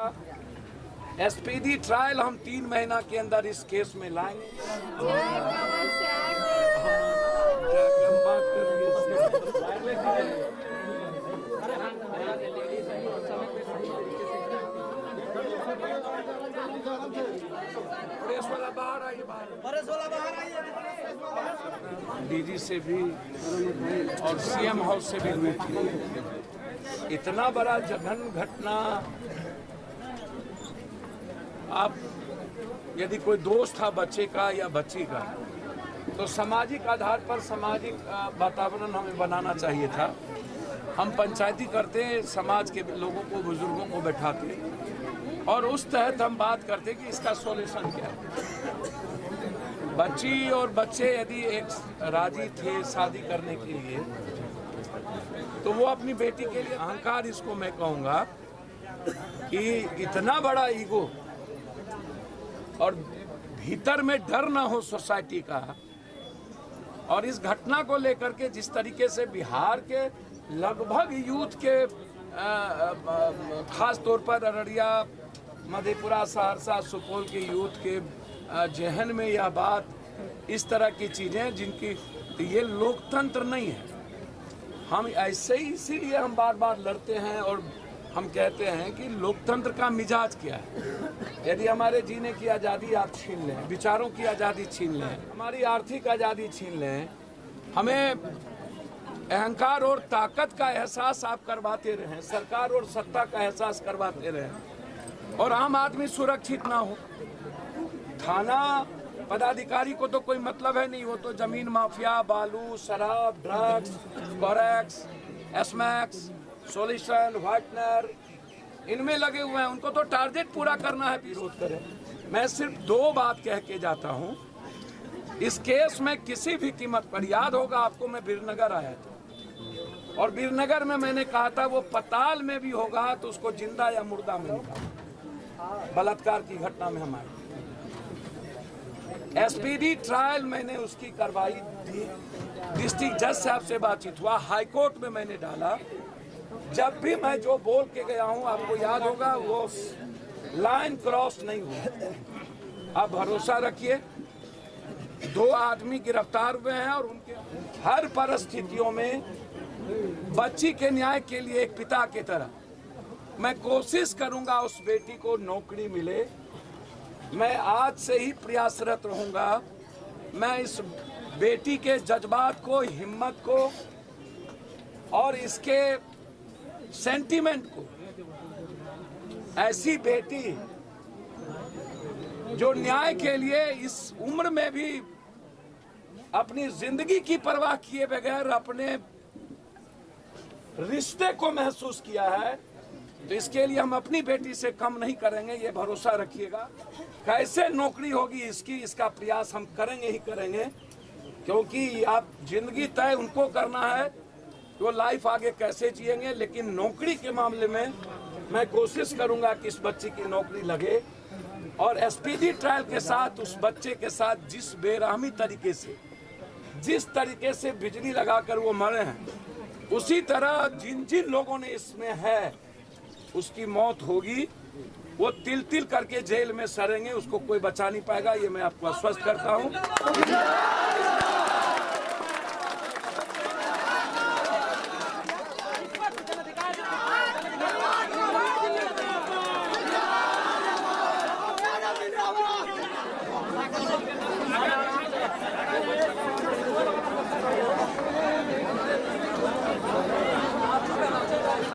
Speedy trial हम 3 महीना के अंदर इस केस में लाएंगे। डीजी से भी और सीएम हाउस से भी हुई थी। इतना बड़ा जघन्य घटना, आप यदि कोई दोष था बच्चे का या बच्ची का तो सामाजिक आधार पर सामाजिक वातावरण हमें बनाना चाहिए था। हम पंचायती करते, समाज के लोगों को, बुजुर्गों को बैठाते और उस तहत हम बात करते कि इसका सॉल्यूशन क्या है। बच्ची और बच्चे यदि एक राजी थे शादी करने के लिए तो वो अपनी बेटी के लिए अहंकार, इसको मैं कहूँगा कि इतना बड़ा ईगो और भीतर में डर ना हो सोसाइटी का। और इस घटना को लेकर के जिस तरीके से बिहार के लगभग यूथ के खास तौर पर अररिया, मधेपुरा, सहरसा, सुपौल के यूथ के जहन में यह बात, इस तरह की चीज़ें जिनकी, तो ये लोकतंत्र नहीं है। हम ऐसे ही इसीलिए हम बार बार लड़ते हैं और हम कहते हैं कि लोकतंत्र का मिजाज क्या है। यदि हमारे जीने की आज़ादी आप छीन लें, विचारों की आज़ादी छीन लें, हमारी आर्थिक आज़ादी छीन लें, हमें अहंकार और ताकत का एहसास आप करवाते रहें, सरकार और सत्ता का एहसास करवाते रहें और आम आदमी सुरक्षित ना हो, थाना पदाधिकारी को तो कोई मतलब है नहीं, वो तो जमीन माफिया, बालू, शराब, ड्रग्स, कोरेक्स, एसमैक्स, सॉल्यूशन, व्हाइटनर, इनमें लगे हुए हैं। उनको तो टारगेट पूरा करना है, विरोध करें। मैं सिर्फ 2 बात कह के जाता हूं। इस केस में किसी भी कीमत पर, याद होगा आपको, मैं बीरनगर आया था और बीरनगर में मैंने कहा था वो पताल में भी होगा तो उसको जिंदा या मुर्दा में निकाल। बलात्कार की घटना में हमारे स्पीडी ट्रायल मैंने उसकी कार्रवाई दी, डिस्ट्रिक्ट जज साहब से बातचीत हुआ, हाईकोर्ट में मैंने डाला। जब भी मैं जो बोल के गया हूं, आपको याद होगा, वो लाइन क्रॉस नहीं हुआ। आप भरोसा रखिए, 2 आदमी गिरफ्तार हुए हैं और उनके हर परिस्थितियों में बच्ची के न्याय के लिए एक पिता की तरह मैं कोशिश करूंगा उस बेटी को नौकरी मिले। मैं आज से ही प्रयासरत रहूंगा। मैं इस बेटी के जज्बात को, हिम्मत को और इसके सेंटीमेंट को, ऐसी बेटी जो न्याय के लिए इस उम्र में भी अपनी जिंदगी की परवाह किए बगैर अपने रिश्ते को महसूस किया है, तो इसके लिए हम अपनी बेटी से कम नहीं करेंगे, ये भरोसा रखिएगा। कैसे नौकरी होगी इसकी, इसका प्रयास हम करेंगे ही करेंगे, क्योंकि आप जिंदगी तय उनको करना है कि वो लाइफ आगे कैसे जिएंगे। लेकिन नौकरी के मामले में मैं कोशिश करूंगा कि इस बच्चे की नौकरी लगे और स्पीडी ट्रायल के साथ उस बच्चे के साथ जिस बेरहमी तरीके से, जिस तरीके से बिजली लगाकर वो मरे हैं, उसी तरह जिन जिन लोगों ने इसमें है उसकी मौत होगी। वो तिल तिल करके जेल में सड़ेंगे, उसको कोई बचा नहीं पाएगा, ये मैं आपको आश्वस्त करता हूँ।